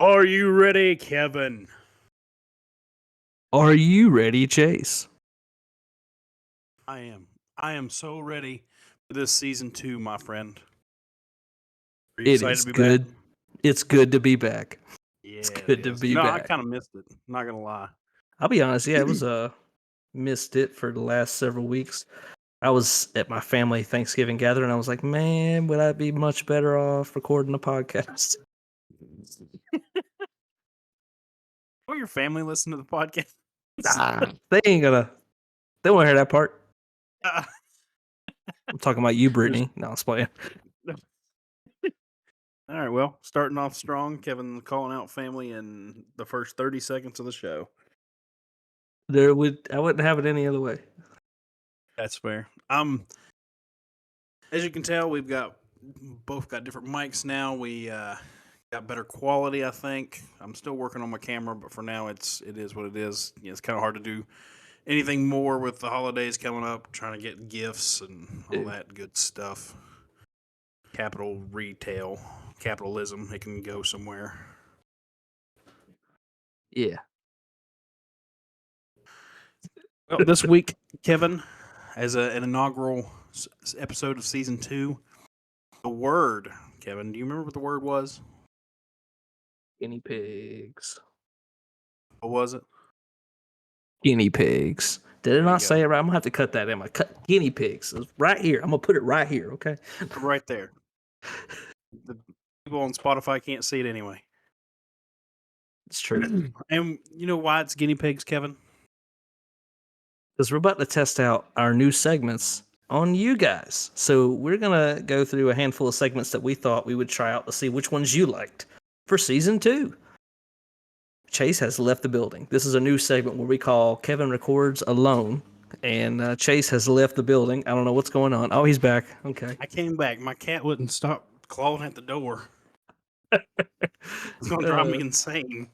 Are you ready, Kevin? Are you ready, Chaise? I am. I am so ready for this season 2, my friend. Are you It excited is to be good. back? It's good to be back. Yeah, It's it good to is. be I back. kind of missed it. Not gonna lie. I'll be honest, yeah, it was missed it for the last several weeks. I was at my family Thanksgiving gathering. I was like, man, would I be much better off recording a podcast? Will your family listen to the podcast? Nah, they ain't gonna. They won't hear that part. Uh, I'm talking about you, there's- Brittany. No, I was playing. All right. Well, starting off strong. Kevin calling out family in the first 30 seconds of the show. I wouldn't have it any other way. That's fair. As you can tell, we've both got different mics now. We got better quality, I think. I'm still working on my camera, but for now, it is what it is. It's kind of hard to do anything more with the holidays coming up. Trying to get gifts and all that good stuff. Capitalism. It can go somewhere. Yeah. Well, this week, Kevin, as an inaugural episode of season 2, the word. Kevin, do you remember what the word was? Guinea pigs. What was it? Guinea pigs. Did I There you not go. say it right? I'm gonna have to cut that in. I cut guinea pigs. It's right here. I'm gonna put it right here. Okay. Right there. The people on Spotify can't see it anyway. It's true. And you know why it's guinea pigs, Kevin? Because we're about to test out our new segments on you guys. So we're gonna go through a handful of segments that we thought we would try out to see which ones you liked for season 2. Chaise has left the building. This is a new segment where we call Kevin Records Alone. And Chaise has left the building. I don't know what's going on. Oh, he's back. Okay. I came back. My cat wouldn't stop clawing at the door. It's gonna drive me insane.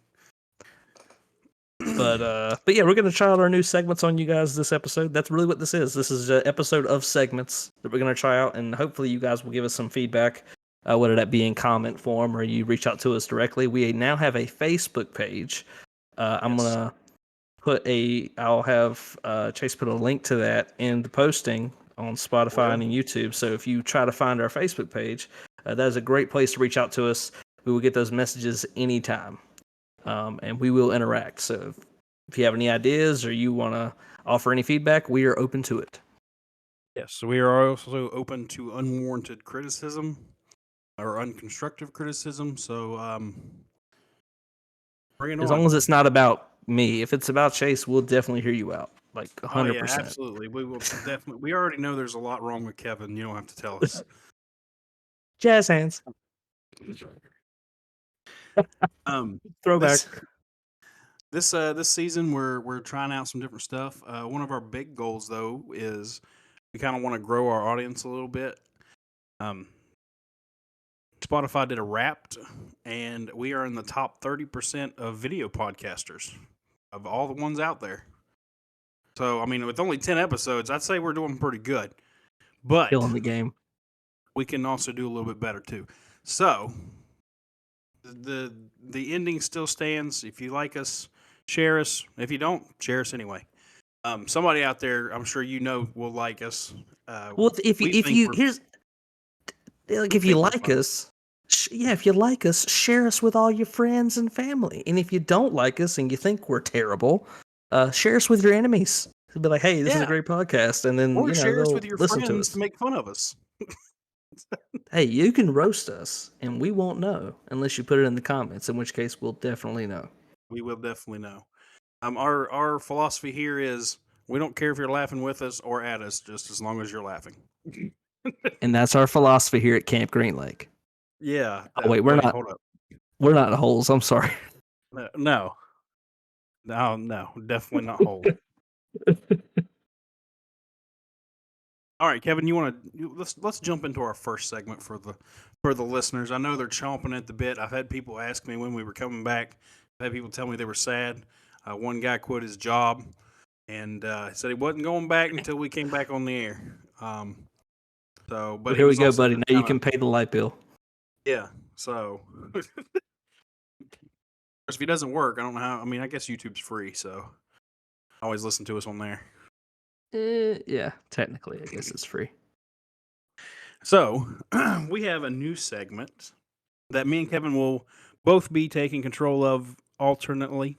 But yeah, we're gonna try out our new segments on you guys this episode. That's really what this is. This is an episode of segments that we're gonna try out, and hopefully you guys will give us some feedback, whether that be in comment form or you reach out to us directly. We now have a Facebook page. I'm gonna I'll have Chaise put a link to that in the posting on Spotify and YouTube. So if you try to find our Facebook page, that is a great place to reach out to us. We will get those messages anytime. And we will interact. So if you have any ideas or you want to offer any feedback, we are open to it. Yes, we are also open to unwarranted criticism or unconstructive criticism. So bring it on. As long as it's not about me. If it's about Chaise, we'll definitely hear you out. Like 100%. Oh, yeah, absolutely. We will definitely. We already know there's a lot wrong with Kevin. You don't have to tell us. Jazz hands. Throwback. This season we're trying out some different stuff. One of our big goals though is we kind of want to grow our audience a little bit. Spotify did a Wrapped, and we are in the top 30% of video podcasters of all the ones out there. So I mean, with only 10 episodes, I'd say we're doing pretty good. But Killing the game. we can also do a little bit better too. So the ending still stands. If you like us, share us. If you don't, share us anyway. Somebody out there, I'm sure you know, will like us. Well, if you here's like if you like us, if you like us, share us with all your friends and family. And if you don't like us and you think we're terrible, share us with your enemies. Be like, hey, this is a great podcast, and then or share us they'll with your listen to friends us. to make fun of us. Hey, you can roast us, and we won't know unless you put it in the comments. In which case, we'll definitely know. We will definitely know. Our philosophy here is we don't care if you're laughing with us or at us, just as long as you're laughing. And that's our philosophy here at Camp Green Lake. Yeah. Oh, wait, we're not. Hold up. We're not holes. I'm sorry. No, definitely not holes. All right, Kevin, let's jump into our first segment for the listeners. I know they're chomping at the bit. I've had people ask me when we were coming back. I've had people tell me they were sad. One guy quit his job and said he wasn't going back until we came back on the air. But here we go, buddy. Now you can pay the light bill. Yeah. So If he doesn't work, I don't know how. I mean, I guess YouTube's free, so always listen to us on there. Yeah, technically, I guess it's free. So we have a new segment that me and Kevin will both be taking control of alternately.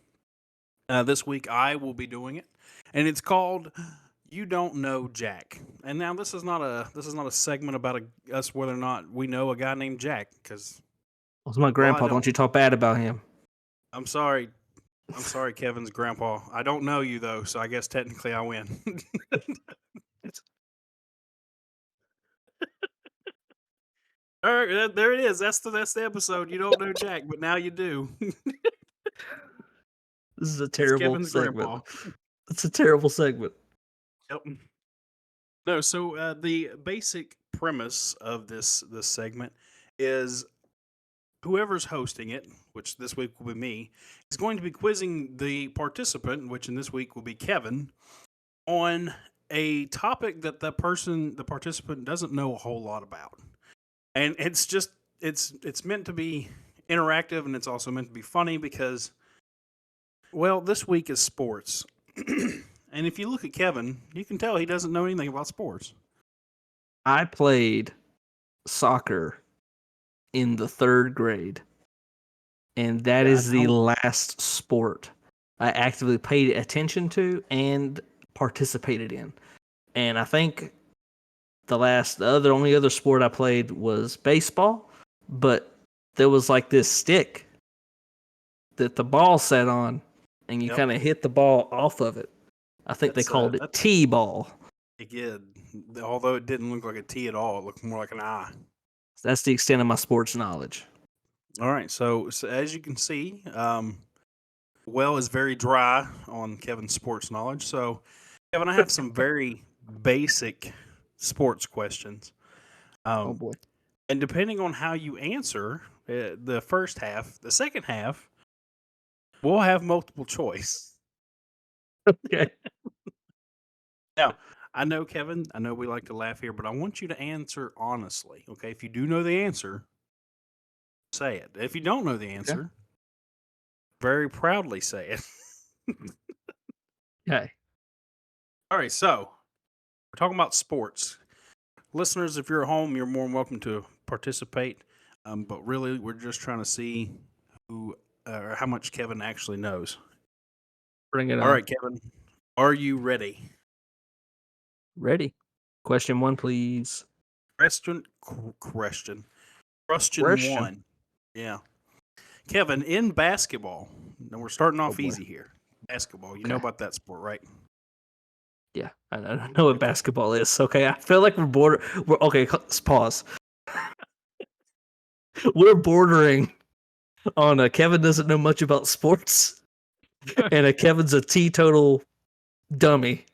This week I will be doing it, and it's called "You Don't Know Jack." And now this is not a segment about us whether or not we know a guy named Jack, because Well, it's my grandpa. Don't you talk bad about him? I'm sorry. I'm sorry, Kevin's grandpa. I don't know you though, so I guess technically I win. All right, there it is. That's the episode. You don't know Jack, but now you do. This is a It's terrible Kevin's segment. grandpa. It's a terrible segment. Yep. No, so the basic premise of this segment is whoever's hosting it, which this week will be me, is going to be quizzing the participant, which in this week will be Kevin, on a topic that the participant doesn't know a whole lot about. And it's meant to be interactive, and it's also meant to be funny because, well, this week is sports. And if you look at Kevin, you can tell he doesn't know anything about sports. I played soccer in the 3rd grade, and that Yeah, is the last sport I actively paid attention to and participated in. And I think the only other sport I played was baseball, but there was like this stick that the ball sat on, and you Yep. kind of hit the ball off of it. I think they called it T-ball. It did. Although it didn't look like a T at all, it looked more like an I. That's the extent of my sports knowledge. All right, so as you can see, well is very dry on Kevin's sports knowledge. So, Kevin, I have some very basic sports questions. Oh boy. And depending on how you answer the first half, the second half, we'll have multiple choice. Okay. Now, I know, Kevin, I know we like to laugh here, but I want you to answer honestly. Okay, if you do know the answer, say it. If you don't know the answer, very proudly say it. Okay. All right, so we're talking about sports. Listeners, if you're at home, you're more than welcome to participate. But really, we're just trying to see who or how much Kevin actually knows. Bring it on. All right, Kevin, are you ready? Ready. Question 1, please. Question one. Yeah. Kevin, in basketball, now we're starting Oh off boy. easy here. Basketball, you know Okay. about that sport, right? Yeah, I know what basketball is. Okay, I feel like we're okay. Let's pause. We're bordering on Kevin doesn't know much about sports, and Kevin's a teetotal dummy.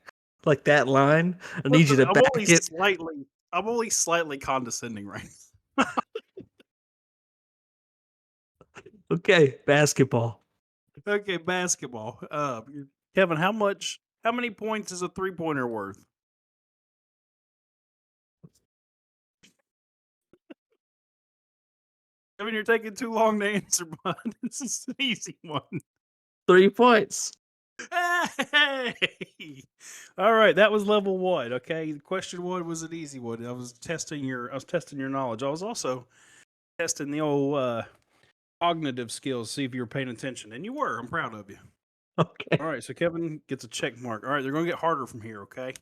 Like that line, I need you Listen, to back it. I'm only slightly condescending right Okay, basketball. now. Okay, basketball. Kevin, how many points is a 3-pointer worth? Kevin, you're taking too long to answer, bud. This is an easy one. 3 points. Hey! All right, that was level 1. Okay, question 1 was an easy one. I was testing your knowledge. I was also testing the old cognitive skills, see if you were paying attention, and you were. I'm proud of you. Okay. All right, so Kevin gets a check mark. All right, they're going to get harder from here. Okay.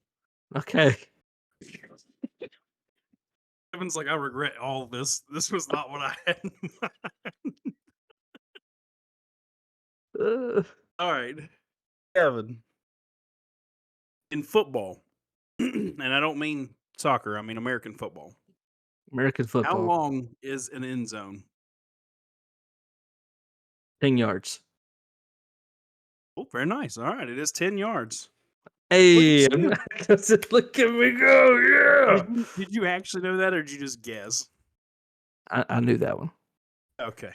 Okay. Kevin's like, I regret all this. This was not what I had. In mind. All right, Kevin. In football, and I don't mean soccer. I mean American football. American How football. long is an end zone? 10 yards. Oh, very nice. All right, it is 10 yards. Hey, Look look at me go! Yeah. did you actually know that, or did you just guess? I knew that one. Okay,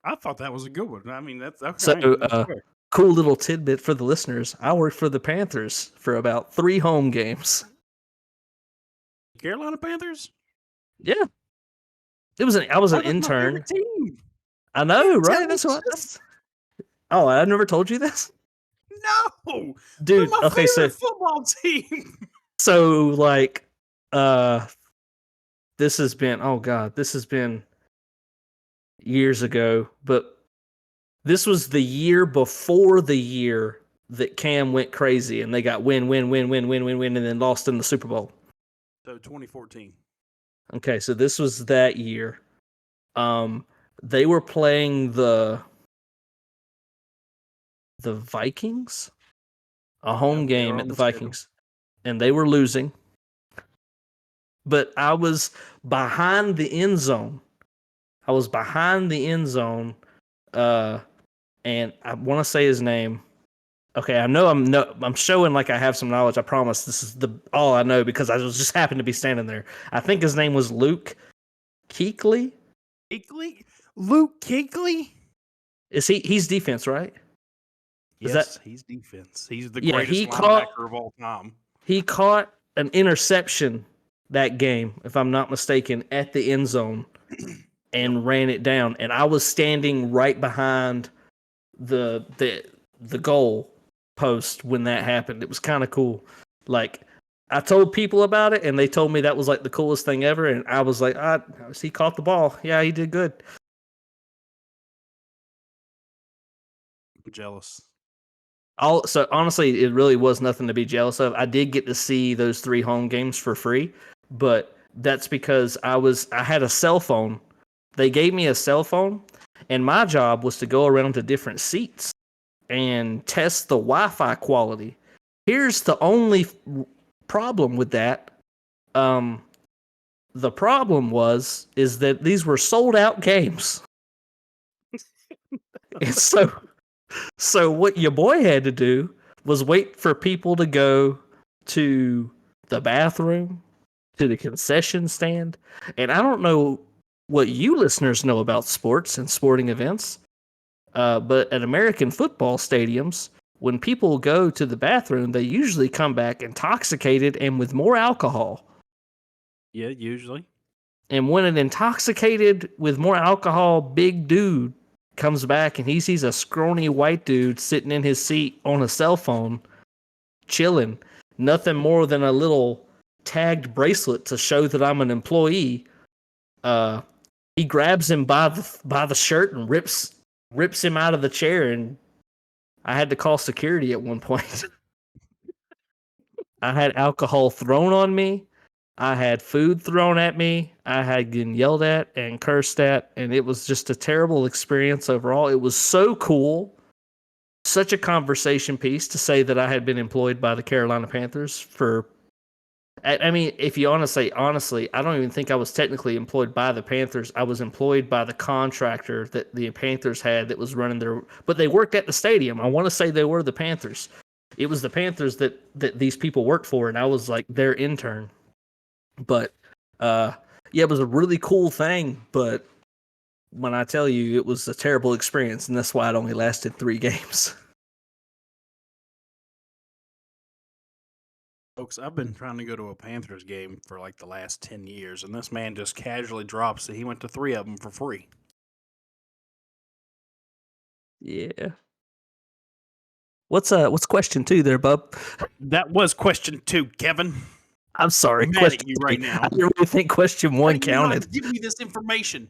I thought that was a good one. I mean, that's okay. So, That's fair. cool little tidbit for the listeners. I worked for the Panthers for about 3 home games. Carolina Panthers. Yeah, I was an Oh, that's my intern. favorite team. I know, You didn't right? tell me That's what. this. Oh, I never told you this, No, they're dude. my Okay, favorite football team. so like, uh, this has been this has been years ago, but this was the year before the year that Cam went crazy and they got win, and then lost in the Super Bowl. So 2014. Okay, so this was that year. They were playing the Vikings, a Yep, home they are game at on the the schedule. Vikings, and they were losing. But I was behind the end zone. I was behind the end zone, uh, and I want to say his name. Okay, I know I'm showing like I have some knowledge. I promise this is the all I know because I was just happened to be standing there. I think his name was Luke Kuechly. Kuechly? Luke Kuechly? Is he's defense, right? Is that Yes, he's defense. He's the yeah, greatest linebacker of all time. he caught an interception that game, if I'm not mistaken, at the end zone Yep. and ran it down. And I was standing right behind the the the goal post when that happened. It was kind of cool. Like I told people about it, and they told me that was like the coolest thing ever. And I was like, he caught the ball. Yeah, he did good. I'm jealous. So honestly, it really was nothing to be jealous of. I did get to see those 3 home games for free, but that's because I had a cell phone. They gave me a cell phone, and my job was to go around to different seats and test the Wi-Fi quality. Here's the only problem with that. Um, the problem is that these were sold out games, and so what your boy had to do was wait for people to go to the bathroom, to the concession stand, and I don't know what you listeners know about sports and sporting events, but at American football stadiums, when people go to the bathroom, they usually come back intoxicated and with more alcohol. Yeah, usually. And when an intoxicated with more alcohol big dude comes back and he sees a scrawny white dude sitting in his seat on a cell phone, chilling, nothing more than a little tagged bracelet to show that I'm an employee, uh, he grabs him by the shirt and rips him out of the chair, and I had to call security at one point. I had alcohol thrown on me. I had food thrown at me. I had getting yelled at and cursed at, and it was just a terrible experience overall. It was so cool, such a conversation piece to say that I had been employed by the Carolina Panthers for. I mean, if you honestly, I don't even think I was technically employed by the Panthers. I was employed by the contractor that the Panthers had that was running their. But they worked at the stadium. I want to say they were the Panthers. It was the Panthers that these people worked for, and I was like their intern. But uh, yeah, it was a really cool thing. But when I tell you, it was a terrible experience, and that's why it only lasted 3 games. Folks, I've been trying to go to a Panthers game for like the last 10 years, and this man just casually drops that he went to 3 of them for free. Yeah. What's question 2 there, bub? That was question 2, Kevin. I'm sorry. I'm mad Question at you 3. right now. I didn't really think question Why 1 do you not counted. give me this information?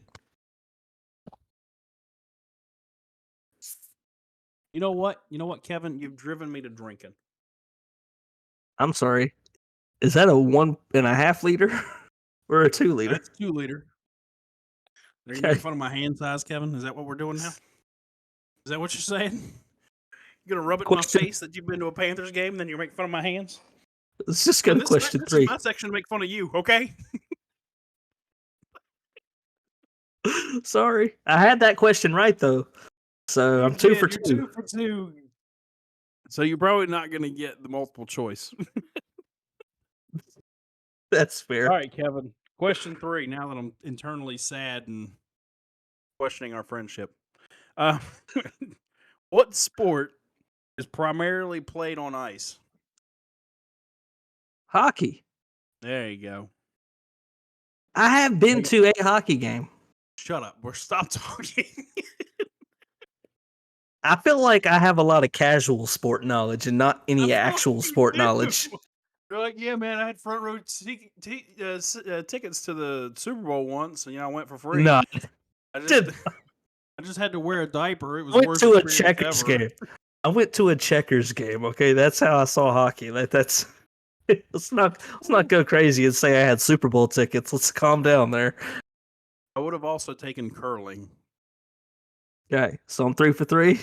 You know what? You know what, Kevin? You've driven me to drinking. I'm sorry. Is that a 1.5 liter or a 2 liter? That's 2 liter. Are you making Okay. fun of my hand size, Kevin? Is that what we're doing now? Is that what you're saying? You're gonna rub it in my Question. face that you've been to a Panthers game, and then you're making fun of my hands? Let's just go to question This is 3. my section to make fun of you, okay? Sorry, I had that question right though, so You I'm 2 for did. You're 2. 2 for 2. So you're probably not gonna get the multiple choice. That's All fair. right, Kevin. Question 3. Now that I'm internally sad and questioning our friendship, uh, what sport is primarily played on ice? Hockey. There you go. I have been Make it- to a hockey game. Shut up. We're stop talking. I feel like I have a lot of casual sport knowledge and not I any feel like actual you sport do. knowledge. You're like, yeah, man, I had front row tickets to the Super Bowl once, and I went for free. No, I just, dude, I just had to wear a diaper. It was I the went worst to a experience checkers ever. game. I went to a checkers game. Okay, that's how I saw hockey. Like that's let's not go crazy and say I had Super Bowl tickets. Let's calm down there. I would have also taken curling. Okay, so I'm 3 for 3.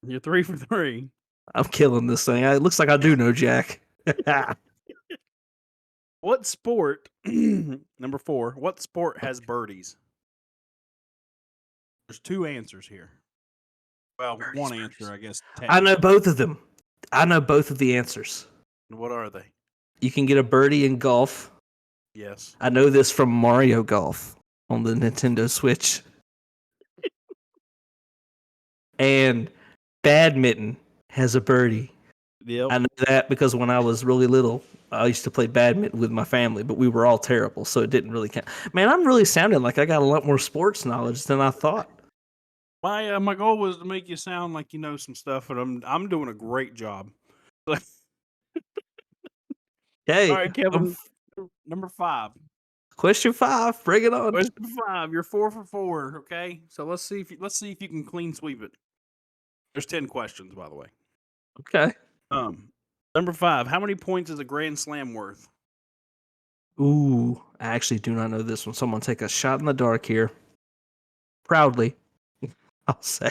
You're 3 for 3. I'm killing this thing. It looks like I do know Jack. What sport? Number 4. What sport has birdies? There's 2 answers here. Well, Birdies, one answer, birdies. I guess, I know technically. both of them. I know both of the answers. What are they? You can get a birdie in golf. Yes. I know this from Mario Golf on the Nintendo Switch. And badminton has a birdie. Yep. I know that because when I was really little, I used to play badminton with my family, but we were all terrible, so it didn't really count. Man, I'm really sounding like I got a lot more sports knowledge than I thought. My goal was to make you sound like you know some stuff, and I'm doing a great job. All Hey, right, Kevin. Number 5. question 5, bring it on. Question 5. You're 4 for 4. Okay, so let's see if you can clean sweep it. There's 10 questions, by the way. Okay. Um, Number 5. How many points is a grand slam worth? Ooh, I actually do not know this one. Someone take a shot in the dark here. Proudly, I'll say.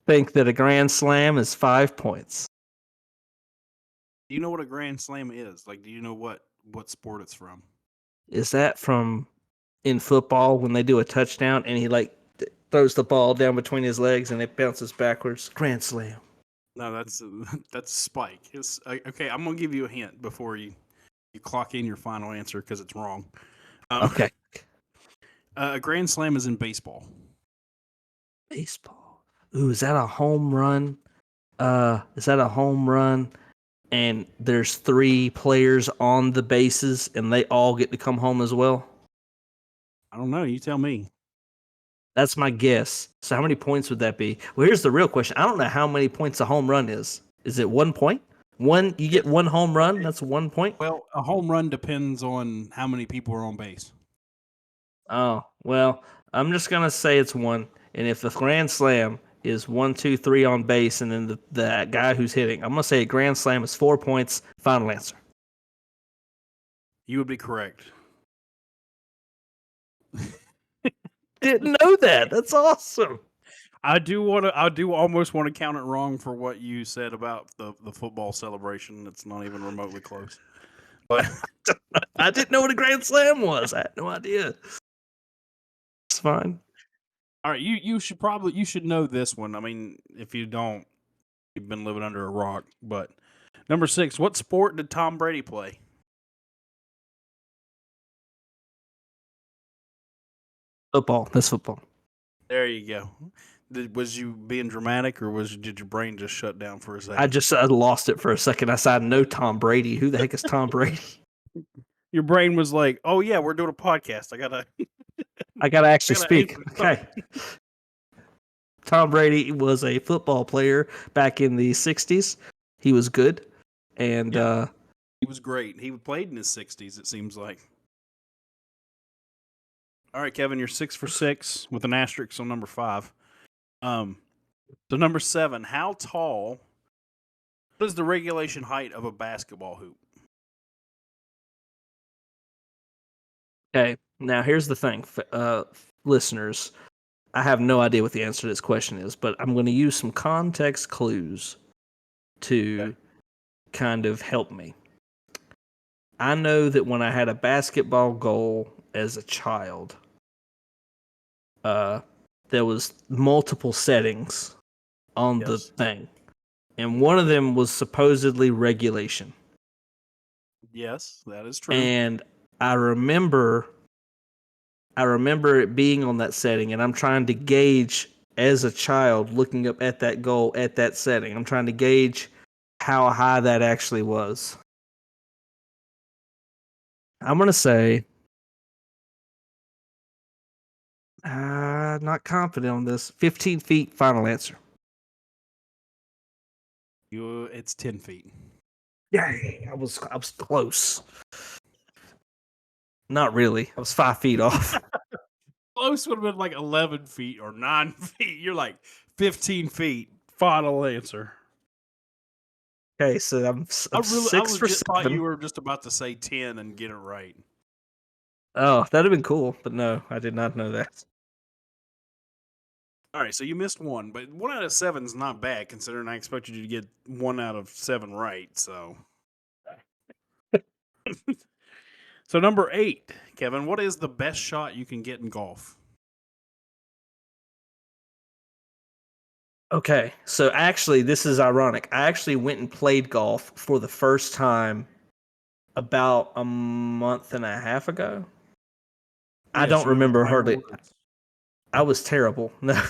Think that a grand slam is 5 points. Do you know what a grand slam is? Like, do you know what sport it's from? Is that from in football when they do a touchdown and he like throws the ball down between his legs and it bounces backwards? Grand slam. No, that's that's spike. It's okay. I'm gonna give you a hint before you clock in your final answer because it's wrong. Um, Okay. a grand slam is in baseball. Baseball. Ooh, is that a home run? Is that a home run? And there's 3 players on the bases and they all get to come home as well? I don't know. You tell me. That's my guess. So how many points would that be? Well, here's the real question. I don't know how many points a home run is. Is it 1 point? You get 1 home run, that's 1 point? Well, a home run depends on how many people are on base. Oh, well, I'm just gonna say it's 1. And if the grand slam is 1, 2, 3 on base, and then the guy who's hitting, I'm gonna say a grand slam is 4 points. Final answer. You would be correct. Didn't know that. That's awesome. I do almost want to count it wrong for what you said about the football celebration. It's not even remotely close. But I didn't know what a grand slam was. I had no idea. It's fine. all right, you should know this one. I mean, if you don't, you've been living under a rock. But number 6, what sport did Tom Brady play? Football. That's football. There you go. Was you being dramatic, or did your brain just shut down for a I second? just lost it for a second. I said, I know Tom Brady. Who the heck is Tom Brady? Your brain was like, "Oh yeah, we're doing a podcast. I gotta, I gotta I actually gotta speak. answer Okay. Tom Brady was a football player back in the 60s. He was good. And Yeah, he was great. He played in his 60s. It seems like. All right, Kevin, you're 6 for 6 with an asterisk on number 5. Um, so number 7, how tall? What is the regulation height of a basketball hoop? okay, now here's the thing, listeners. I have no idea what the answer to this question is, but I'm going to use some context clues Okay. to kind of help me. I know that when I had a basketball goal as a child, uh, there was multiple settings on the Yes. thing, and one of them was supposedly regulation. Yes, that is true. And I remember I remember it being on that setting, and I'm trying to gauge as a child looking up at that goal at that setting. I'm trying to gauge how high that actually was. I'm gonna say not confident on this. 15 feet. Final answer. It's 10 feet. Yay! I was close. Not really. I was 5 feet off. Close would have been like 11 feet or 9 feet. You're like 15 feet. Final answer. Okay, so I'm I 6 for legit thought you 7. were just about to say 10 and get it right. Oh, that'd have been cool, but no, I did not know that. All right, so you missed one, but 1 out of 7 is not bad considering I expected you to get 1 out of 7 right. So, so number 8, Kevin, what is the best shot you can get in golf? Okay, so actually, this is ironic. I actually went and played golf for the first time about a month and a half ago. I Yes, don't you remember remember Tiger hardly. Woods. I was terrible. No,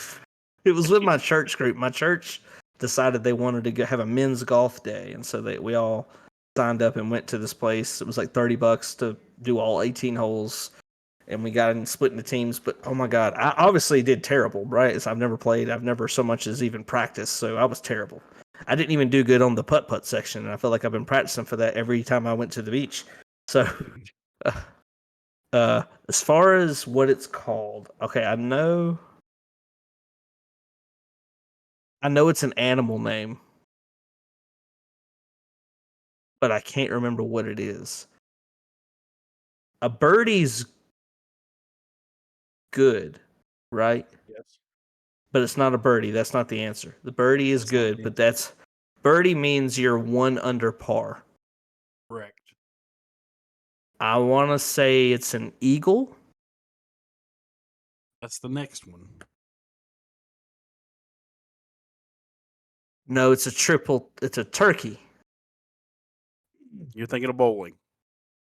it was with my church group. My church decided they wanted to have a men's golf day, and so we all signed up and went to this place. It was like $30 to do all 18 holes, and we got in split into teams. But oh my god, I obviously did terrible, right? So I've never played. I've never so much as even practiced, so I was terrible. I didn't even do good on the putt section, and I feel like I've been practicing for that every time I went to the beach. So, as far as what it's called, okay, I know it's an animal name, but I can't remember what it is. A birdie's good, right? Yes, But it's not a birdie. That's not the answer. The birdie is that's not good, the but answer. that's birdie means you're 1 under par. Correct. I want to say it's an eagle. That's the next one. No, it's a triple. It's a turkey. You're thinking of bowling.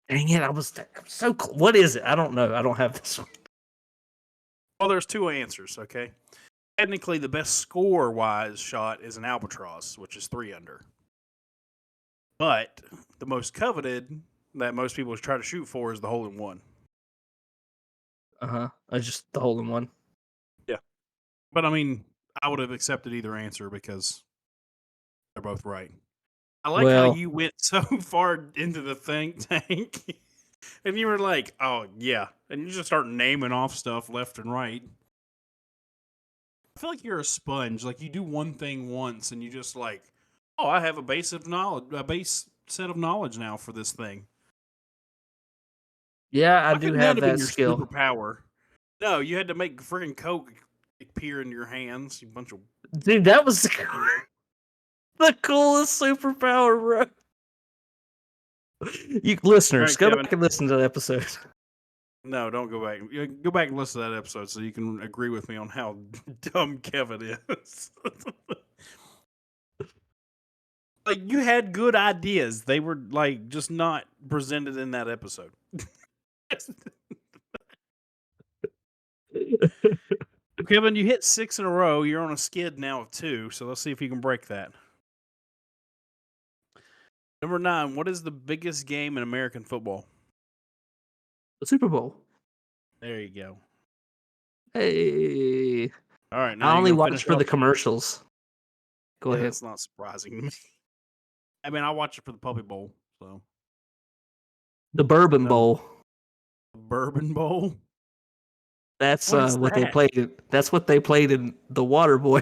Dang it! I'm so. What is it? I don't know. I don't have this one. Well, there's 2 answers, okay? Technically, the best score-wise shot is an albatross, which is 3 under. But the most coveted that most people try to shoot for is the hole-in-one. I just the hole in one. Yeah. But I mean, I would have accepted either answer because they're both right. I like how Well, you went so far into the think tank and you were like, oh, yeah. And you just start naming off stuff left and right. I feel like you're a sponge. Like you do one thing once and you just like, oh, I have a base set of knowledge now for this thing. yeah, I Why do couldn't that have have been that your skill. superpower? No, you had to make friggin' Coke appear in your hands. You bunch of. Dude, that was the coolest superpower, bro. You All listeners, right, go Kevin. back and listen to the episode. No, don't go back. Go back and listen to that episode so you can agree with me on how dumb Kevin is. Like you had good ideas. They were like just not presented in that episode. Kevin, you hit 6 in a row. You're on a skid now of 2, so let's see if you can break that. Number 9, what is the biggest game in American football? The Super Bowl. There you go. Hey, All right, now I you're only gonna watch finish for the off. commercials. Go Yeah, ahead. that's not surprising to me. I mean, I watch it for the Puppy Bowl, so The Bourbon no Bowl. Bourbon Bowl. That's What is what they that? played. That's what they played in The Water Boy.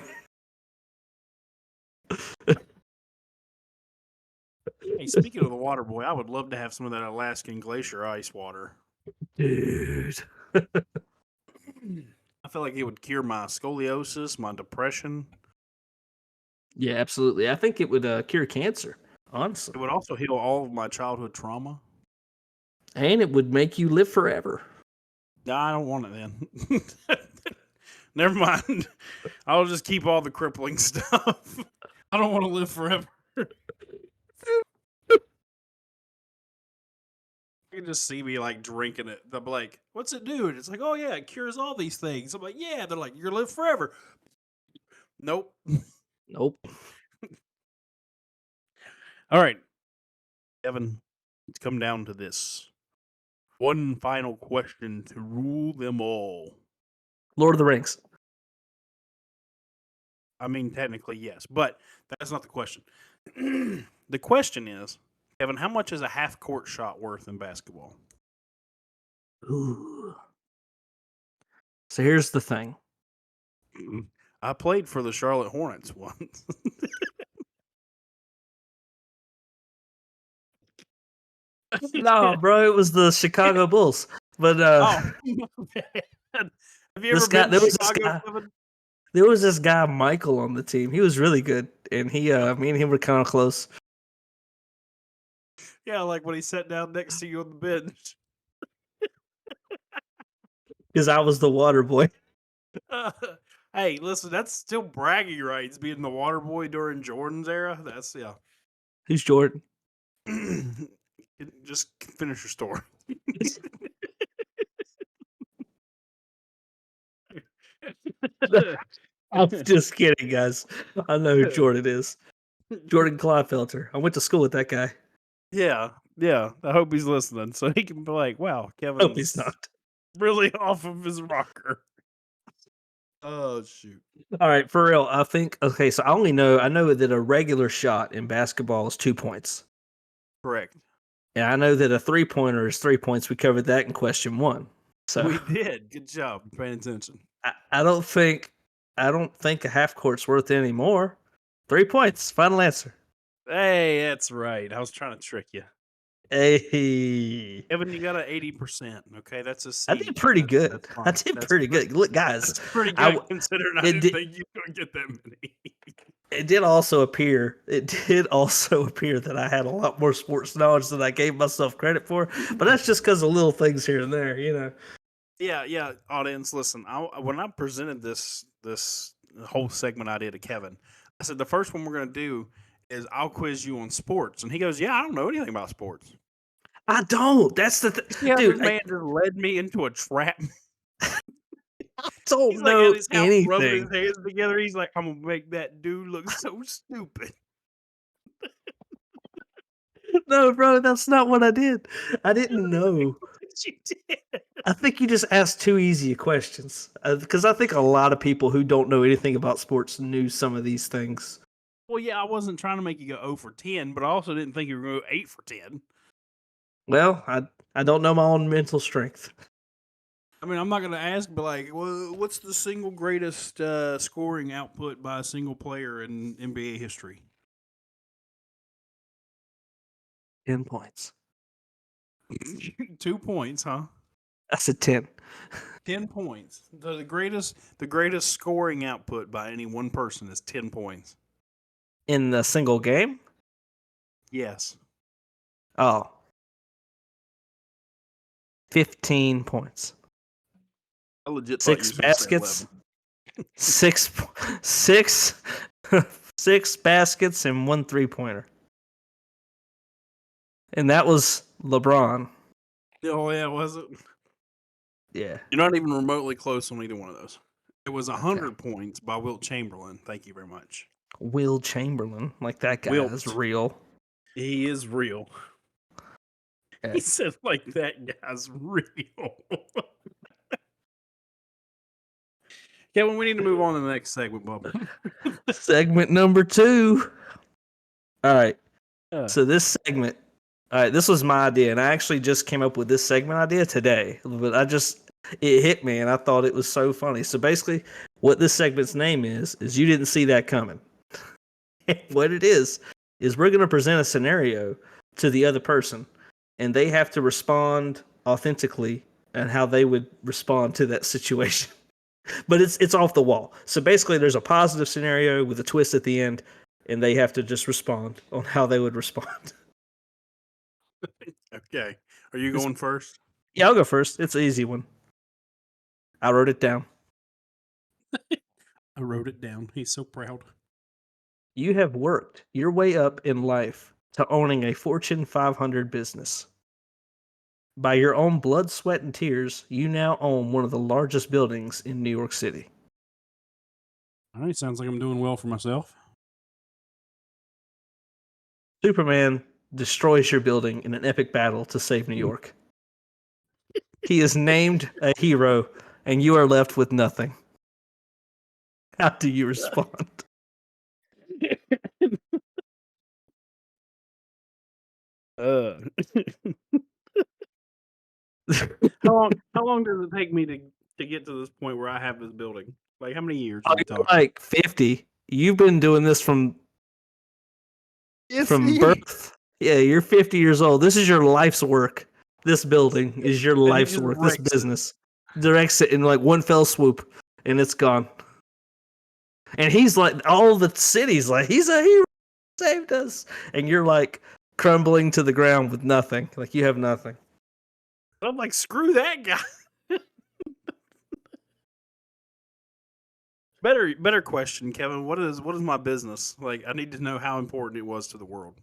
Hey, speaking of the water boy, I would love to have some of that Alaskan glacier ice water. Dude. I feel like it would cure my scoliosis, my depression. Yeah, absolutely. I think it would cure cancer, It honestly, would also heal all of my childhood trauma. and it would make you live forever. No, I don't want it then. Never mind. I'll just keep all the crippling stuff. I don't want to live forever. You can just see me like drinking it. They'll be like, "What's it do?" And it's like, "Oh yeah, it cures all these things." I'm like, "Yeah." They're like, "You're gonna live forever." Nope. Nope. All right, Evan. It's come down to this. One final question to rule them all. Lord of the Rings. I mean, technically, yes, but that's not the question. The question is, Kevin, how much is a half court shot worth in basketball? Ooh. So here's the thing. I played for the Charlotte Hornets once. No, bro, it was the Chicago Bulls. But Oh, man. Have you ever this guy, been to Chicago, Kevin? there was this guy Michael on the team. He was really good, and me and him were kind of close Yeah, like when he sat down next to you on the bench. because I was the water boy. Hey, listen, that's still bragging rights being the water boy during Jordan's era. That's yeah. Who's Jordan? Just finish your story. I'm just kidding, guys. I know who Jordan is. Jordan Klinefelter. I went to school with that guy. Yeah, yeah. I hope he's listening so he can be like, "Wow, Hope he's Kevin's not. really off of his rocker." Oh shoot! All right, for real. I think okay. So I know that a regular shot in basketball is 2 points. Correct. And I know that a 3-pointer is 3 points. We covered that in question 1. So We did. Good job paying attention. I don't think a half court's worth any more. 3 points. Final answer. Hey, that's right. I was trying to trick you, Hey, Kevin. You got an 80%. Okay, that's a C. I did pretty That's good. I fine. did That's pretty good. Look, guys, That's pretty I good considering I it didn't did think you were going to get that many. it did also appear that I had a lot more sports knowledge than I gave myself credit for. But that's just because of little things here and there, you know. Yeah. Audience, listen. When I presented this whole segment idea to Kevin, I said the first one we're going to do is I'll quiz you on sports, and he goes, "Yeah, I don't know anything about sports." I don't. That's the Yeah, this dude. man just led me into a trap. I He's don't like at know his house rubbing his anything. hands together. He's like, "I'm gonna make that dude look so stupid." No, bro, that's not what I did. I didn't know. What you did. I think you just asked too easy questions. Because I think a lot of people who don't know anything about sports knew some of these things. Well, yeah, I wasn't trying to make you go 0 for 10, but I also didn't think you were going to go 8 for 10. Well, I don't know my own mental strength. I mean, I'm not going to ask, but like, well, what's the single greatest scoring output by a single player in NBA history? 10 points. 2 points, huh? That's a 10. 10 points. The greatest scoring output by any one person is 10 points. In the single game? Yes. Oh. 15 points. I legit thought you 6 were going to say baskets. 11. six, 6 baskets and 1 3-pointer. And that was LeBron. Oh, yeah, was it? Yeah. You're not even remotely close on either one of those. It was 100 points by Wilt Chamberlain. Thank you very much. Will Chamberlain. Like that guy Wilt. is real. He is real. Yeah. He said, like, that guy's real. Kevin, we need to move on to the next segment, Bubba. Segment number 2. All right. So this segment, all right, this was my idea, and I actually just came up with this segment idea today. But it hit me, and I thought it was so funny. So basically, what this segment's name is you didn't see that coming. What it is we're going to present a scenario to the other person, and they have to respond authentically and how they would respond to that situation. But it's off the wall. So basically, there's a positive scenario with a twist at the end, and they have to just respond on how they would respond. Okay. Are you going first? Yeah, I'll go first. It's an easy one. I wrote it down. I wrote it down. He's so proud. You have worked your way up in life to owning a Fortune 500 business. By your own blood, sweat, and tears, you now own one of the largest buildings in New York City. All right. Sounds like I'm doing well for myself. Superman destroys your building in an epic battle to save New York. He is named a hero, and you are left with nothing. How do you respond? Uh, how long does it take me to get to this point where I have this building? Like, how many years Oh, are we you're talking? like 50. You've been doing this from Yeah. birth. Yeah, you're 50 years old. This is your life's work. This building is your And he life's just work. This wrecks it. business directs it in like one fell swoop, and it's gone. And he's like, all the city's like, he's a hero, saved us, and you're like crumbling to the ground with nothing. Like you have nothing. I'm like, screw that guy. Better question, Kevin. What is my business? Like, I need to know how important it was to the world.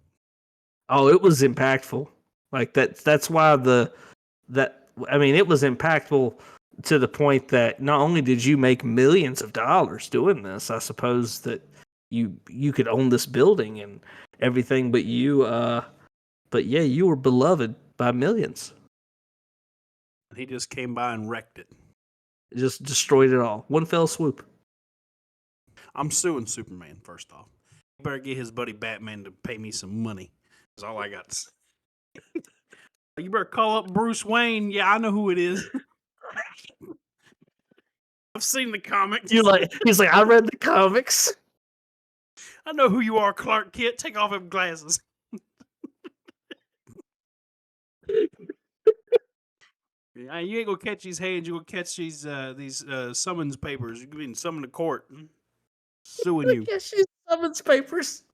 Oh, it was impactful. Like that's why it was impactful to the point that not only did you make millions of dollars doing this, I suppose that you could own this building and everything, but yeah, you were beloved by millions. And he just came by and wrecked it. Just destroyed it all. One fell swoop. I'm suing Superman, first off. You better get his buddy Batman to pay me some money. That's all I got to say. You better call up Bruce Wayne. Yeah, I know who it is. I've seen the comics. He's like, I read the comics. I know who you are, Clark Kent. Take off them glasses. You ain't gonna catch these hands. You gonna catch these summons papers. You can summoned to court. Suing you. Yeah, she's summons papers.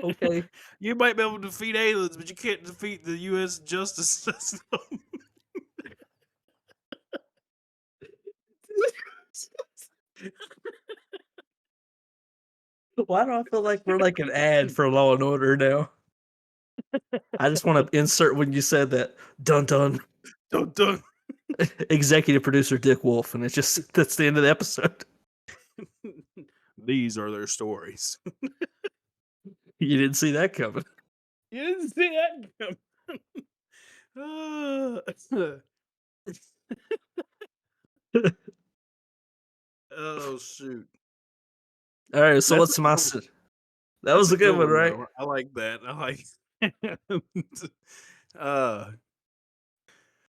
Okay. You might be able to defeat aliens, but you can't defeat the U.S. justice system. Why do I feel like we're like an ad for Law and Order now? I just want to insert when you said that. Dun dun. Dun, dun. Executive producer Dick Wolf, and that's the end of the episode. These are their stories. You didn't see that coming. You didn't see that coming. Oh shoot! All right, so That's what's a my? good one. That That's was a a good good one, one, right? though. I like that. I like. uh,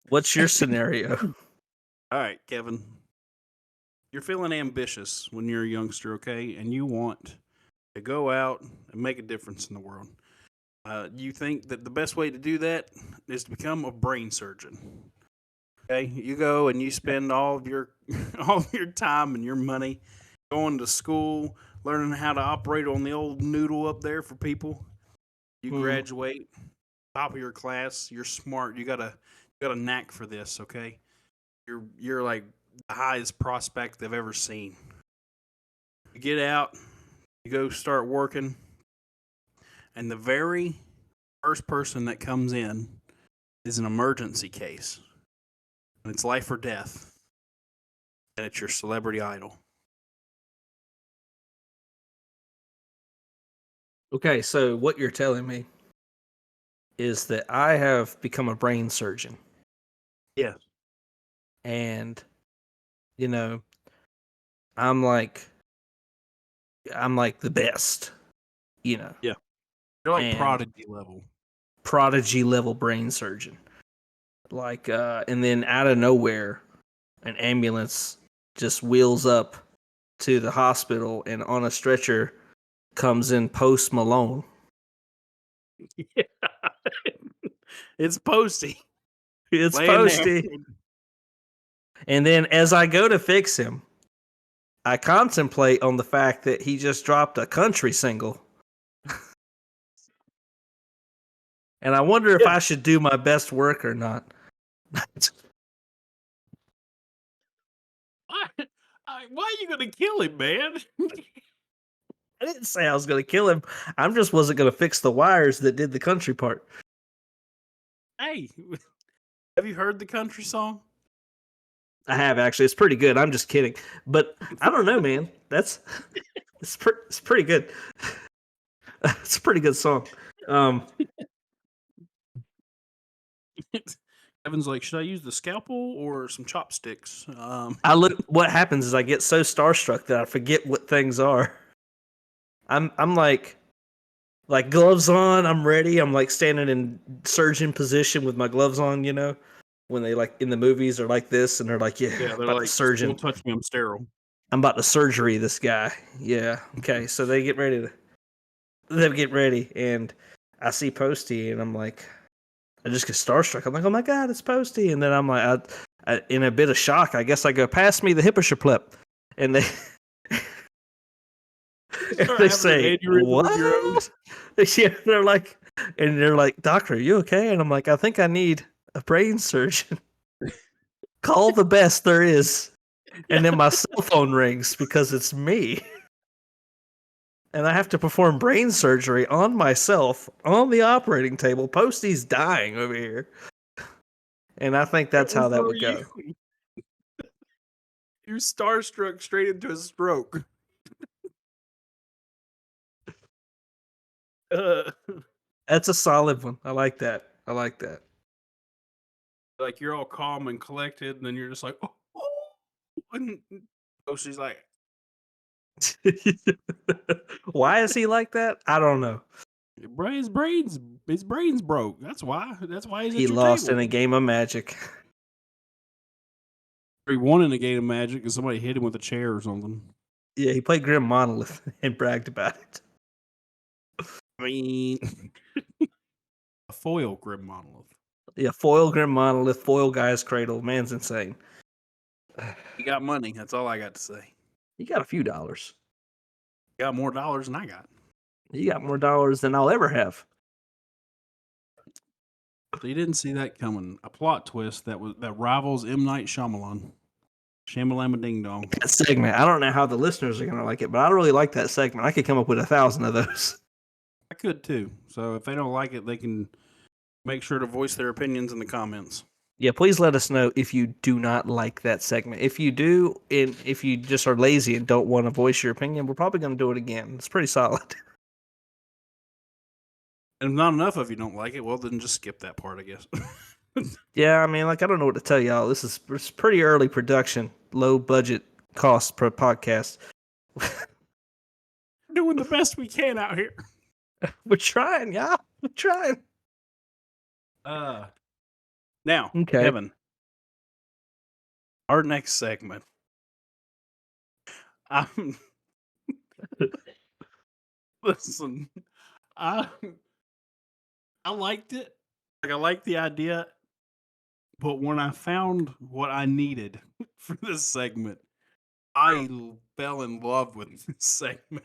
What's your scenario? all right, Kevin. You're feeling ambitious when you're a youngster, okay, and you want to go out and make a difference in the world. You think that the best way to do that is to become a brain surgeon. Okay, you go and you spend all of your all of your time and your money going to school, learning how to operate on the old noodle up there for people. You graduate, top of your class. You're smart. You got a knack for this. Okay, you're like the highest prospect they've ever seen. You get out, you go start working, and the very first person that comes in is an emergency case, and it's life or death, and it's your celebrity idol. Okay, so what you're telling me is that I have become a brain surgeon, Yes. and you know, I'm like I'm like the best, you know, Yeah. You're like and prodigy level. prodigy level brain surgeon. Like, and then out of nowhere, an ambulance just wheels up to the hospital, and on a stretcher comes in Post Malone. Yeah. It's Posty. It's Laying there. Posty. And then as I go to fix him, I contemplate on the fact that he just dropped a country single. And I wonder if Yeah. I should do my best work or not. Why are you gonna kill him, man? I didn't say I was going to kill him. I just wasn't going to fix the wires that did the country part. Hey, have you heard the country song? I have actually. It's pretty good. I'm just kidding. But I don't know, man. It's pretty good. It's a pretty good song. Evan's like, should I use the scalpel or some chopsticks? What happens is I get so starstruck that I forget what things are. I'm like like gloves on. I'm ready. I'm like standing in surgeon position with my gloves on. When they like in the movies are like this, and they're like, "Yeah, Yeah, they're about to like, surgeon. "Don't touch me, I'm sterile." I'm about to surgery this guy." Yeah. Okay. So they get ready to. They get ready, and I see Posty, and I'm like, I just get starstruck. I'm like, "Oh my god, it's Posty!" And then I'm like, in a bit of shock, I guess I go, "Pass me the hippocaplep," and they. You And start they having an say, aneurysm of your own. "What?" Yeah, they're like, "Doctor, are you okay?" And I'm like, "I think I need a brain surgeon. Call the best there is." And then my cell phone rings because it's me. And I have to perform brain surgery on myself on the operating table. Posty's dying over here. And I think that's how So that are would you. go. You're starstruck straight into a stroke. Uh, That's a solid one. I like that. I like that. like you're all calm and collected, and then you're just like, oh, and she's like, Why is he like that? I don't know. his brains broke. That's why. That's why he's He at your lost table. in a game of magic. He won in a game of Magic because somebody hit him with a chair or something. Yeah, he played Grim Monolith and bragged about it. I mean, a foil Grim Monolith. Yeah, foil Grim Monolith, foil Guy's Cradle. Man's insane. He got money. That's all I got to say. He got a few dollars. He got more dollars than I got. He got more dollars than I'll ever have. So you didn't see that coming. A plot twist that rivals M. Night Shyamalan. Shamalama Ding Dong. That segment. I don't know how the listeners are gonna like it, but I really like that segment. I could come up with 1,000 of those. I could too. So if they don't like it, they can make sure to voice their opinions in the comments. Yeah, please let us know if you do not like that segment. If you do, and if you just are lazy and don't want to voice your opinion, we're probably gonna do it again. It's pretty solid. And if not enough of you don't like it, well, then just skip that part, I guess. Yeah, I mean, like I don't know what to tell y'all. It's pretty early production, low budget cost per podcast. We're doing the best we can out here. We're trying, yeah. We're trying. Now, Okay. Kevin, our next segment. I'm listen. I liked it. Like I liked the idea, but when I found what I needed for this segment, I fell in love with this segment.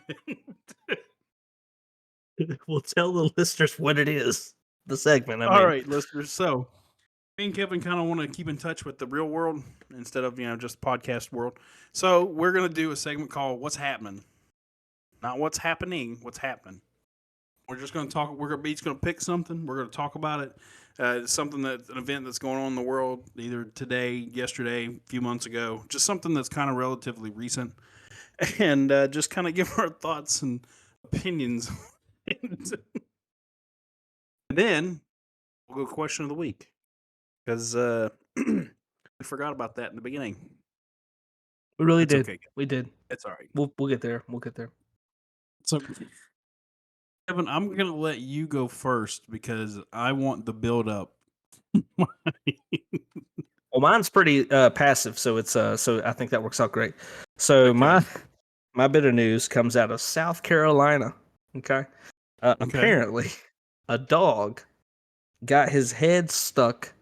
We'll tell the listeners what it is. The segment, I All mean. right, listeners. So me and Kevin kind of want to keep in touch with the real world instead of just podcast world. So we're gonna do a segment called "What's Happening," not "What's Happening." What's happening? We're just gonna talk. We're gonna each gonna pick something. We're gonna talk about it. Something an event that's going on in the world, either today, yesterday, a few months ago, just something that's kind of relatively recent, and just kind of give our thoughts and opinions. And then we'll go question of the week because we forgot about that in the beginning. We really It's did. okay. We did. It's all right. We'll get there. We'll get there. So, Kevin, I'm gonna let you go first because I want the build up. Well, mine's pretty passive, so it's so I think that works out great. So Okay. my bit of news comes out of South Carolina. Okay. Okay. Apparently, a dog got his head stuck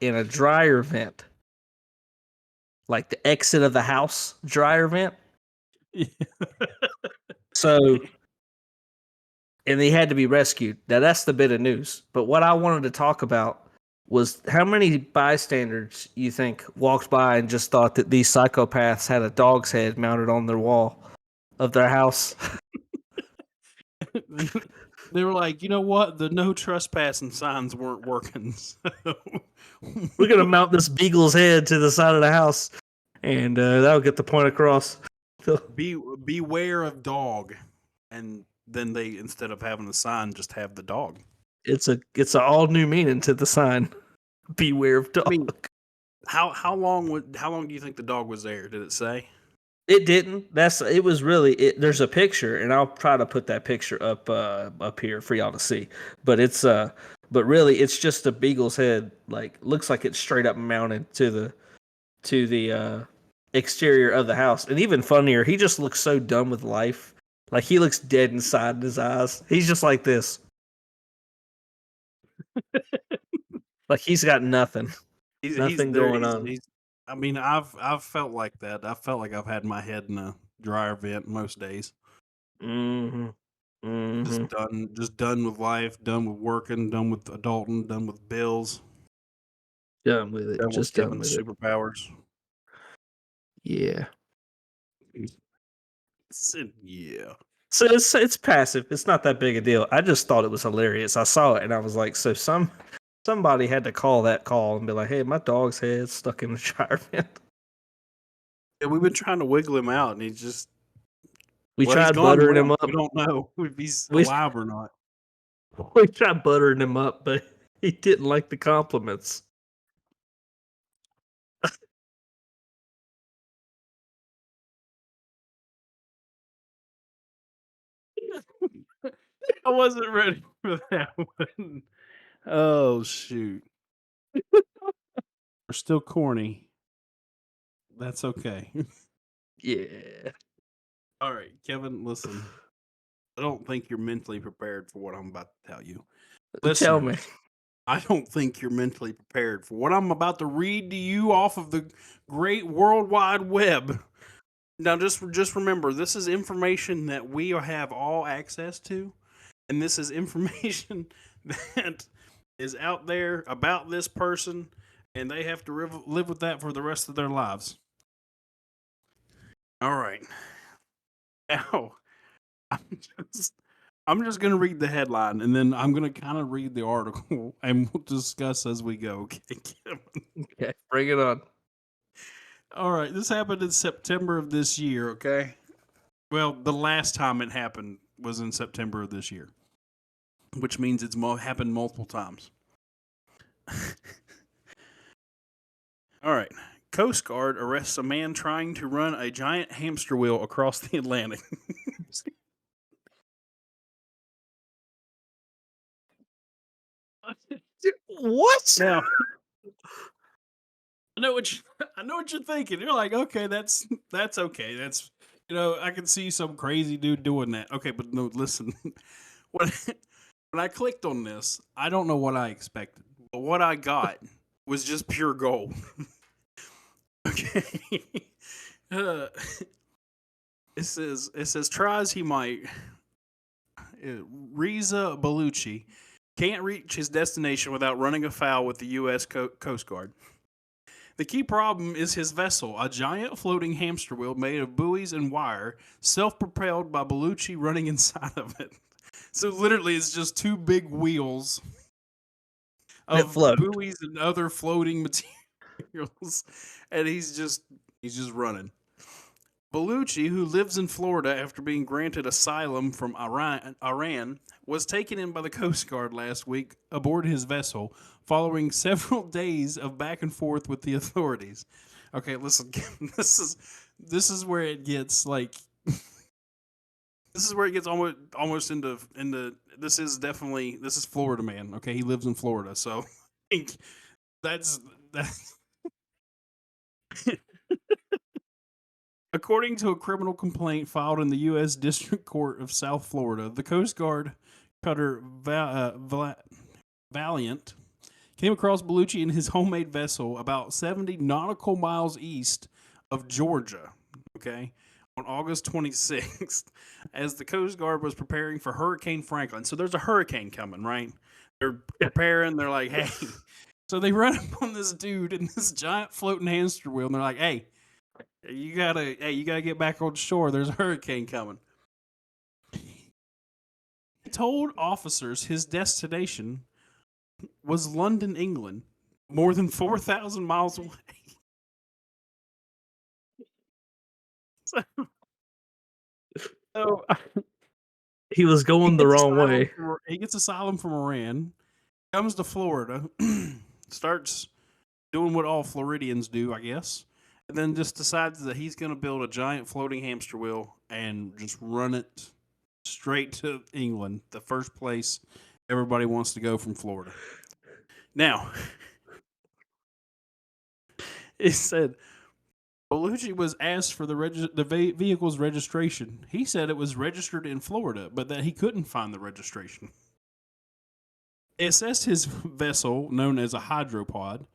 in a dryer vent, like the exit of the house dryer vent. So, and he had to be rescued. Now that's the bit of news. But what I wanted to talk about was how many bystanders you think walked by and just thought that these psychopaths had a dog's head mounted on their wall of their house. They were like, you know what? The no trespassing signs weren't working. So We're gonna mount this beagle's head to the side of the house, and that'll get the point across. beware of dog, and then they instead of having the sign, just have the dog. It's a all new meaning to the sign. Beware of dog. I mean, how long do you think the dog was there? Did it say? It didn't. It was really it. There's a picture, and I'll try to put that picture up here for y'all to see. But but really, it's just a beagle's head. Like looks like it's straight up mounted to the exterior of the house. And even funnier, he just looks so done with life. Like he looks dead inside in his eyes. He's just like this. Like he's got nothing, He's nothing there. going on. He's. I mean, I've felt like that. I felt like I've had my head in a dryer vent most days. Mm-hmm. Mm-hmm. Just done with life, done with working, done with adulting, done with bills, Done with it. done with Just done Kevin's with it. superpowers. Yeah. Yeah. So it's passive. It's not that big a deal. I just thought it was hilarious. I saw it and I was like, so somebody had to call that call and be like, hey, my dog's head's stuck in the dryer vent. Yeah, we've been trying to wiggle him out, and he's just We well, he's tried gone. buttering him We up. don't know if he's We alive or not. we tried buttering him up, but he didn't like the compliments. I wasn't ready for that one. Oh shoot, we're still corny. That's okay. Yeah. All right, Kevin. Listen, I don't think you're mentally prepared for what I'm about to tell you, Tell me. listeners. I don't think you're mentally prepared for what I'm about to read to you off of the great World Wide Web. Now, just remember, this is information that we have all access to, and this is information that is out there about this person, and they have to live with that for the rest of their lives. All right, now I'm just I'm just gonna read the headline, and then I'm gonna kind of read the article, and we'll discuss as we go. Okay, Kevin? Okay, bring it on. All right, this happened in September of this year. Okay, well, the last time it happened was in September of this year, which means it's happened multiple times. All right. Coast Guard arrests a man trying to run a giant hamster wheel across the Atlantic. What? Now, I know what you're thinking. You're like, okay, that's okay. That's I can see some crazy dude doing that. Okay, but no, listen. when when I clicked on this, I don't know what I expected, but what I got was just pure gold. Okay. Uh, it says tries he might. Reza Bellucci can't reach his destination without running afoul with the U.S. Coast Guard. The key problem is his vessel, a giant floating hamster wheel made of buoys and wire, self-propelled by Bellucci running inside of it. So literally, it's just two big wheels It of floated. buoys and other floating materials, and he's just running. Bellucci, who lives in Florida after being granted asylum from Iran, was taken in by the Coast Guard last week aboard his vessel following several days of back and forth with the authorities. Okay, listen, this is where it gets like this is where it gets almost into this is Florida man. Okay, he lives in Florida, so that's that's according to a criminal complaint filed in the U.S. District Court of South Florida. The Coast Guard cutter Valiant came across Bellucci in his homemade vessel about 70 nautical miles east of Georgia. Okay, on August 26th, as the Coast Guard was preparing for Hurricane Franklin. So there's a hurricane coming, right? They're preparing. They're like, hey. So they run up on this dude in this giant floating hamster wheel, and they're like, hey, you gotta get back on shore. There's a hurricane coming. He told officers his destination was London, England, more than 4,000 miles away. So, so He was going the wrong way. he gets asylum from Iran, comes to Florida, starts doing what all Floridians do, I guess, and then just decides that he's going to build a giant floating hamster wheel and just run it straight to England, the first place everybody wants to go from Florida. Now, it said Bellucci was asked for the vehicle's registration. He said it was registered in Florida, but that he couldn't find the registration. They assessed his vessel, known as a hydropod,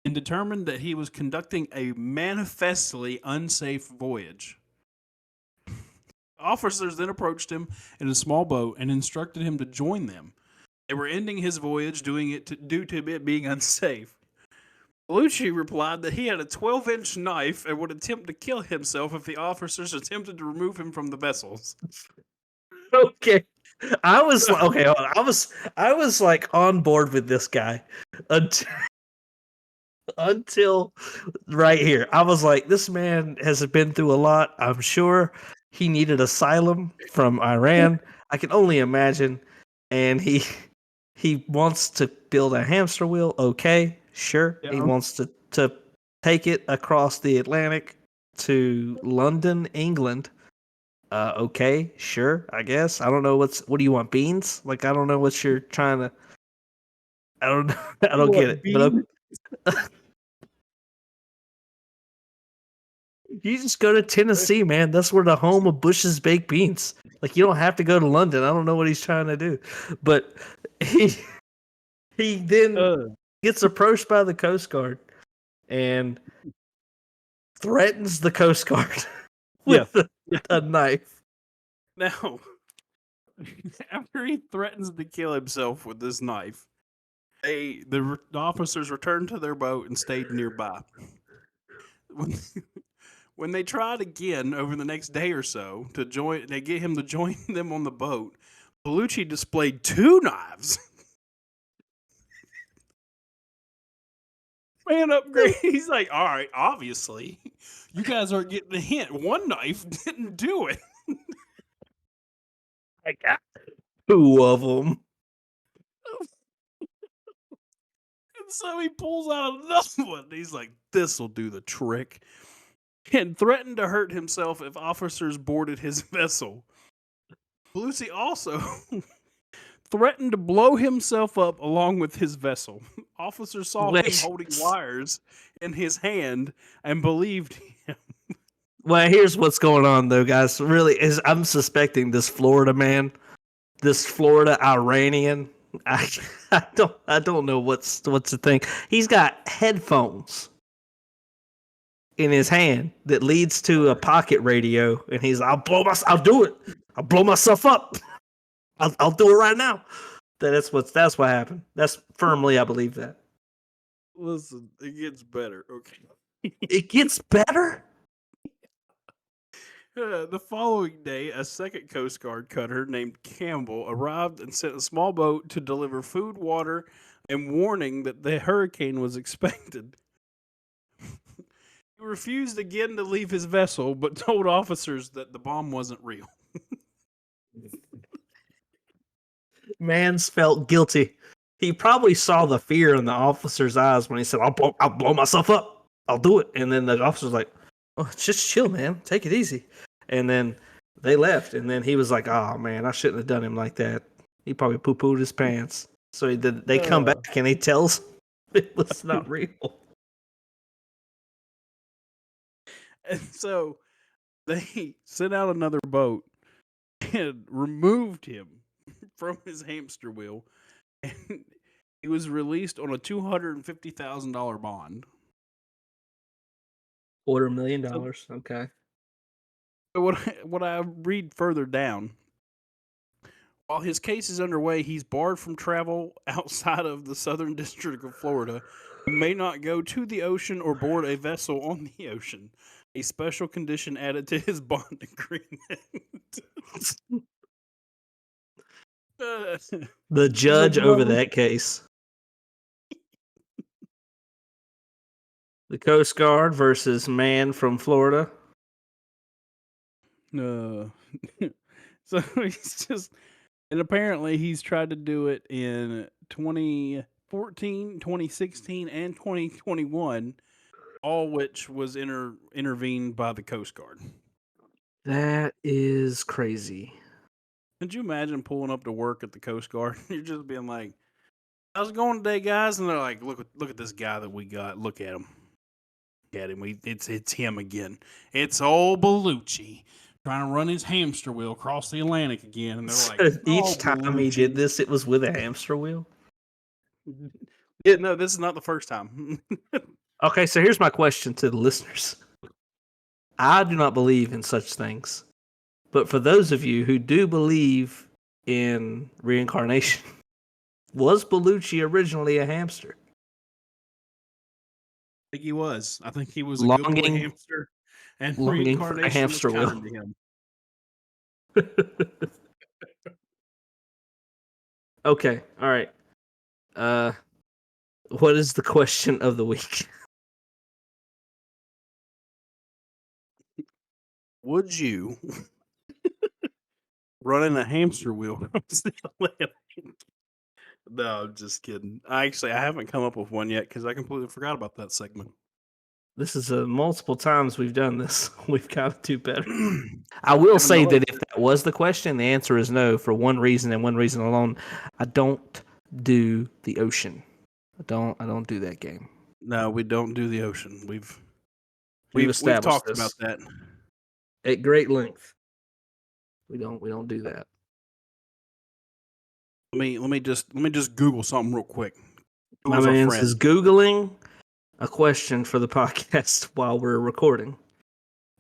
and determined that he was conducting a manifestly unsafe voyage. Officers then approached him in a small boat and instructed him to join them. They were ending his voyage due to it being unsafe. Bellucci replied that he had a 12-inch knife and would attempt to kill himself if the officers attempted to remove him from the vessels. Okay. I was okay. Hold on. I was like on board with this guy until right here. I was like, this man has been through a lot. I'm sure he needed asylum from Iran. I can only imagine. And he wants to build a hamster wheel. Okay, sure. He Yeah. wants to take it across the Atlantic to London, England. Okay, sure. I guess. I don't know what do you want? Beans? Like I don't know what you're trying to. I don't know. I don't get it. But you just go to Tennessee, man. That's where the home of Bush's baked beans. Like you don't have to go to London. I don't know what he's trying to do, but he then gets approached by the Coast Guard and threatens the Coast Guard with a knife. Now, after he threatens to kill himself with this knife, the officers returned to their boat and stayed nearby. When they tried again over the next day or so they get him to join them on the boat. Bellucci displayed 2 knives. Man upgrade. He's like, all right, obviously, you guys aren't getting the hint. 1 knife didn't do it. I got 2 of them. And so he pulls out another one. He's like, this'll do the trick. And threatened to hurt himself if officers boarded his vessel. Bellucci also threatened to blow himself up along with his vessel. Officers saw him holding wires in his hand and believed him. Well, here's what's going on, though, guys. Really, is I'm suspecting this Florida man, this Florida Iranian. I don't know what's the thing. He's got headphones in his hand that leads to a pocket radio, and he's I'll do it. I'll blow myself up. I'll do it right now. That's what happened. That's firmly, I believe that. Listen, it gets better. Okay. It gets better? The following day, a second Coast Guard cutter named Campbell arrived and sent a small boat to deliver food, water, and warning that the hurricane was expected. He refused again to leave his vessel, but told officers that the bomb wasn't real. Mans felt guilty. He probably saw the fear in the officer's eyes when he said, I'll blow myself up. I'll do it. And then the officer's like, oh, just chill, man. Take it easy. And then they left. And then he was like, oh, man, I shouldn't have done him like that. He probably poo-pooed his pants. So they come back and he tells it was not real. And so they sent out another boat and removed him from his hamster wheel. And he was released on a $250,000 bond. $250,000. Okay. So what I read further down, while his case is underway, he's barred from travel outside of the Southern District of Florida and may not go to the ocean or board a vessel on the ocean. A special condition added to his bond agreement. The judge over that case. The Coast Guard versus man from Florida. So he's just, and apparently he's tried to do it in 2014, 2016, and 2021. all which was intervened by the Coast Guard. That is crazy. Could you imagine pulling up to work at the Coast Guard? You're just being like, "How's it going today, guys?" And they're like, "Look at this guy that we got. Look at him. Look at him. It's him again. It's old Bellucci trying to run his hamster wheel across the Atlantic again." And they're like, So "Oh, each time he did Bellucci." this, it was with a hamster wheel. Yeah, no, this is not the first time. Okay, so here's my question to the listeners. I do not believe in such things. But for those of you who do believe in reincarnation, was Bellucci originally a hamster? I think he was. I think he was a good boy Longing hamster, and longing for a reincarnation was hamster wheel. kind to him. Okay, all right. What is the question of the week? Would you run in a hamster wheel across the Atlantic? No, I'm just kidding. I haven't come up with one yet because I completely forgot about that segment. This is multiple times we've done this. We've got to do better. I will Kevin, say no, that if that was the question, the answer is no for one reason and one reason alone. I don't do the ocean. I don't do that game. no, we don't do the ocean. We've established talked this about that. at great length. We don't do that. Let me just Google something real quick. My Google's our man friend. is Googling a question for the podcast while we're recording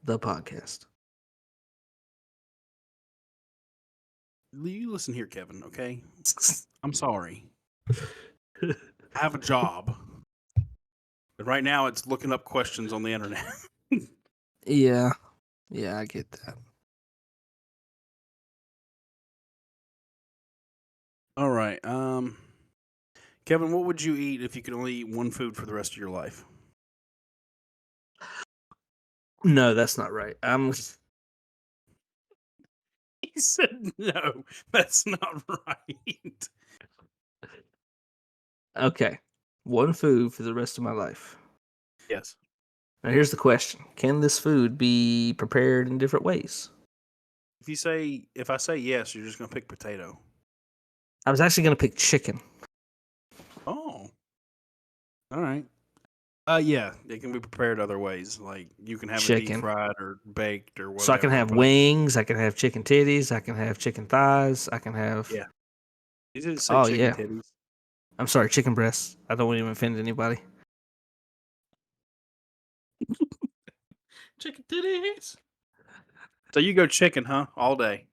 the podcast. You listen here, Kevin. Okay, I'm sorry. I have a job, but right now it's looking up questions on the internet. Yeah, I get that. All right, Kevin, what would you eat if you could only eat one food for the rest of your life? No, that's not right. He said, "No, that's not right." Okay. One food for the rest of my life. Yes. Now here's the question. Can this food be prepared in different ways? If I say yes, you're just gonna pick potato. I was actually going to pick chicken. Oh, all right. Yeah, it can be prepared other ways. Like you can have it deep Chicken. fried or baked or whatever. So I can have but wings, I can have chicken titties, I can have chicken thighs, I can have Yeah. You didn't say Oh chicken yeah. titties. I'm sorry, chicken breasts. I don't want to offend anybody. Chicken titties. So you go chicken, huh? All day.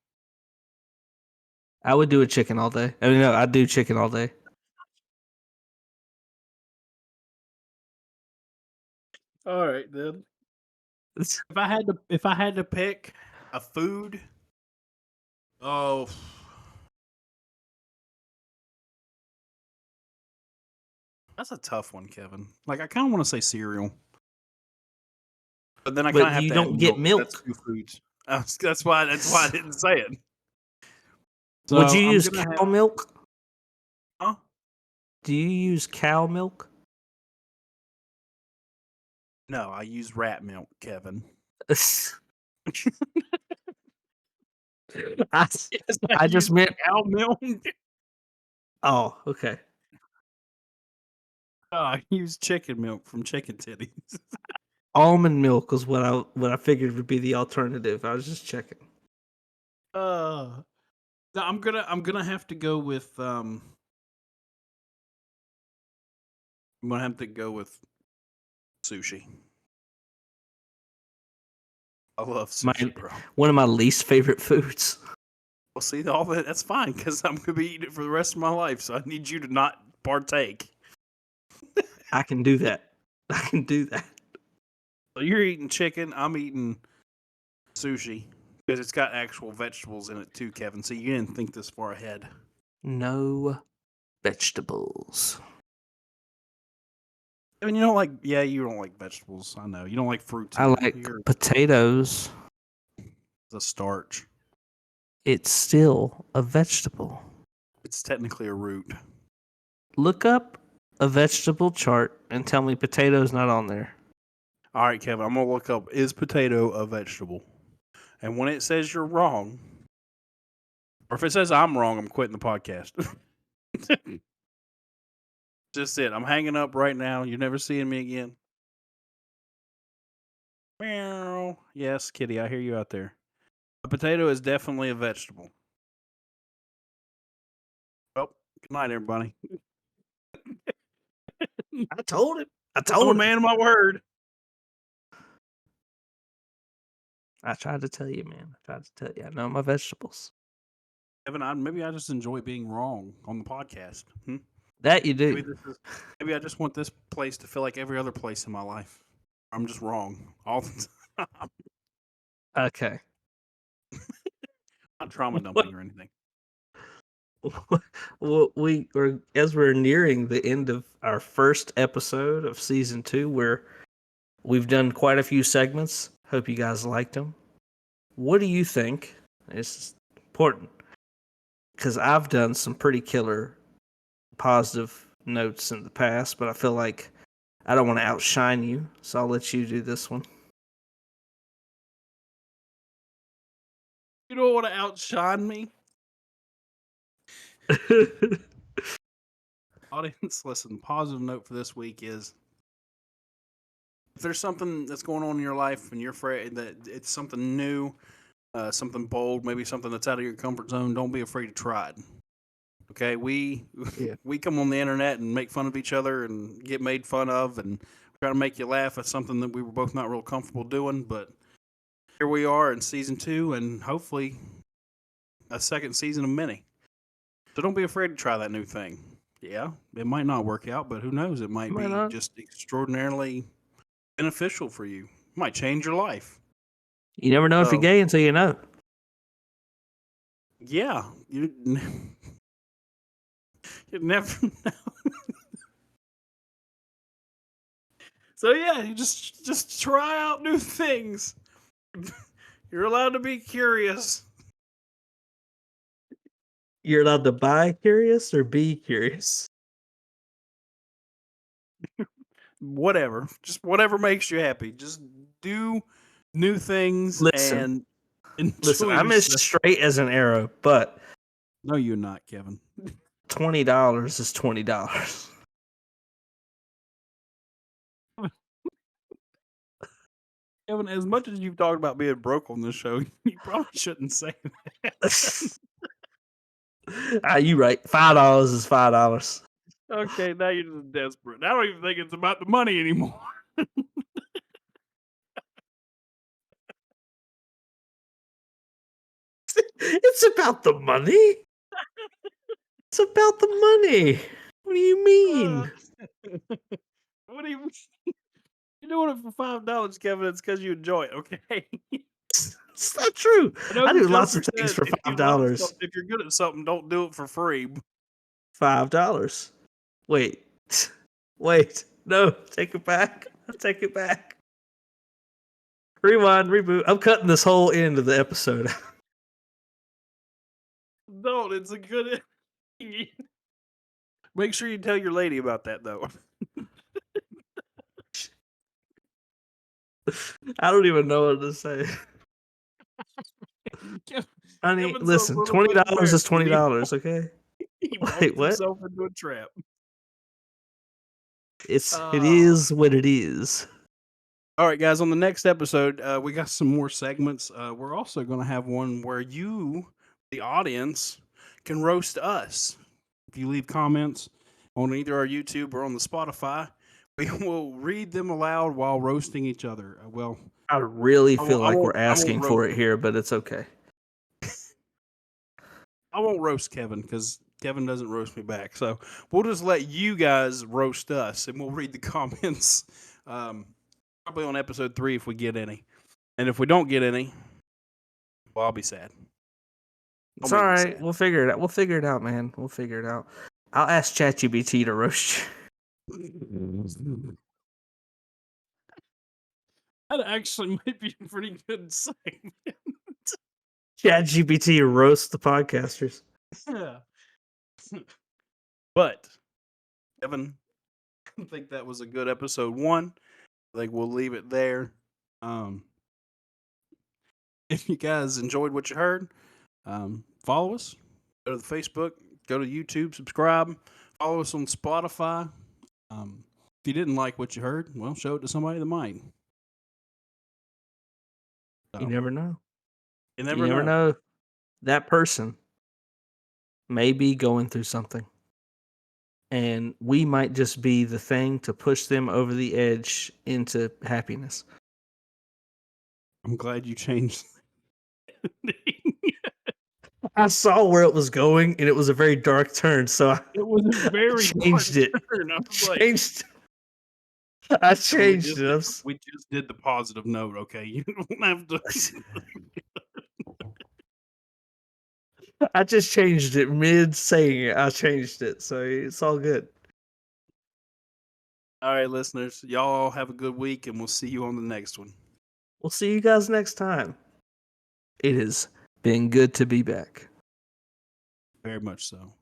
I would do a chicken all day. I mean, no, I'd do chicken all day. All right, then. If I had to pick a food, oh, that's a tough one, Kevin. Like I kind of want to say cereal, but then I kind But of have you to add don't get milk. That's milk. two foods. That's why I didn't say it. So Would you I'm use gonna cow have. milk? Huh? Do you use cow milk? No, I use rat milk, Kevin. I, Yes, I just meant. cow milk. Oh, okay. I use chicken milk from chicken titties. Almond milk was what I figured would be the alternative. I was just checking. No, I'm gonna have to go with I'm gonna have to go with sushi. I love sushi, bro. One of my least favorite foods. Well, see, all that's fine because I'm gonna be eating it for the rest of my life. So I need you to not partake. I can do that. I can do that. So you're eating chicken. I'm eating sushi because it's got actual vegetables in it too, Kevin. So you didn't think this far ahead. No vegetables. I mean, you don't like. Yeah, you don't like vegetables. I know you don't like fruits. I Either. like You're potatoes. the starch. It's still a vegetable. It's technically a root. Look up a vegetable chart and tell me potatoes not on there. All right, Kevin, I'm gonna look up, is potato a vegetable? And when it says you're wrong, or if it says I'm wrong, I'm quitting the podcast. Just it. I'm hanging up right now. You're never seeing me again. Meow. Yes, kitty, I hear you out there. A potato is definitely a vegetable. Well, good night, everybody. I told him. I I'm a told him. man of my word. I tried to tell you, man. I tried to tell you. I know my vegetables. Kevin, maybe I just enjoy being wrong on the podcast. That you Maybe do. maybe I just want this place to feel like every other place in my life. I'm just wrong all the time. Okay. Not trauma dumping or anything. Well, as we're nearing the end of our first episode of season 2, where we've done quite a few segments. Hope you guys liked them. What do you think? It's important because I've done some pretty killer positive notes in the past, but I feel like I don't want to outshine you, so I'll let you do this one. You don't want to outshine me? Audience, listen, positive note for this week is if there's something that's going on in your life and you're afraid that it's something new, something bold, maybe something that's out of your comfort zone, don't be afraid to try it. Okay, we come on the internet and make fun of each other and get made fun of and try to make you laugh at something that we were both not real comfortable doing, but here we are in season 2 and hopefully a second season of many. So don't be afraid to try that new thing. Yeah, it might not work out, but who knows? It might be just extraordinarily beneficial for you. It might change your life. You never know if you're gay until you know. Yeah, you never know. So yeah, you just try out new things. You're allowed to be curious. You're allowed to buy curious or be curious. Whatever, just whatever makes you happy. Just do new things and enjoy Listen, I'm as yourself. straight as an arrow, but No, you're not, Kevin. $20 is $20. Kevin, as much as you've talked about being broke on this show, you probably shouldn't say that. You right. $5 is $5. Okay, now you're just desperate. I don't even think it's about the money anymore. It's about the money. It's about the money. What do you mean? What do you mean? You're doing it for $5, Kevin. It's because you enjoy it, okay? It's not true. I the do lots Joker of things said, for $5. if you're good at something, don't do it for free. $5. Wait. Wait. No, take it back. Take it back. Rewind, reboot. I'm cutting this whole end of the episode. Don't. It's a good. Make sure you tell your lady about that, though. I don't even know what to say. Honey, Kevin's a listen, little bit $20 is embarrassed. $20, okay? He Wait, walked what? himself into a trap. It is what it is. All right, guys. On the next episode, we got some more segments. We're also going to have one where you, the audience, can roast us. If you leave comments on either our YouTube or on the Spotify, we will read them aloud while roasting each other. Well, I really feel like we're I won't asking for roast. it here, but it's okay. I won't roast Kevin because Kevin doesn't roast me back. So we'll just let you guys roast us, and we'll read the comments. Probably on episode 3 if we get any, and if we don't get any, well, I'll be sad. It's all right. We'll figure it out. We'll figure it out, man. We'll figure it out. I'll ask ChatGPT to roast you. That actually might be a pretty good segment. ChatGPT roast the podcasters. Yeah. But Kevin, I think that was a good episode 1. think we'll leave it there. If you guys enjoyed what you heard, follow us. Go to the Facebook. Go to YouTube. Subscribe. Follow us on Spotify. If you didn't like what you heard, well, show it to somebody that might. So, You never know. you You never never know. know. That person may be going through something. And we might just be the thing to push them over the edge into happiness. I'm glad you changed. I saw where it was going, and it was a very dark turn, so It was a very changed dark it. turn. I was like, changed. I Kevin, changed it. we just did the positive note, okay? You don't have to. I just changed it mid saying it. I changed it, so it's all good. All right, listeners, y'all have a good week, and we'll see you on the next one. We'll see you guys next time. It has been good to be back. Very much so.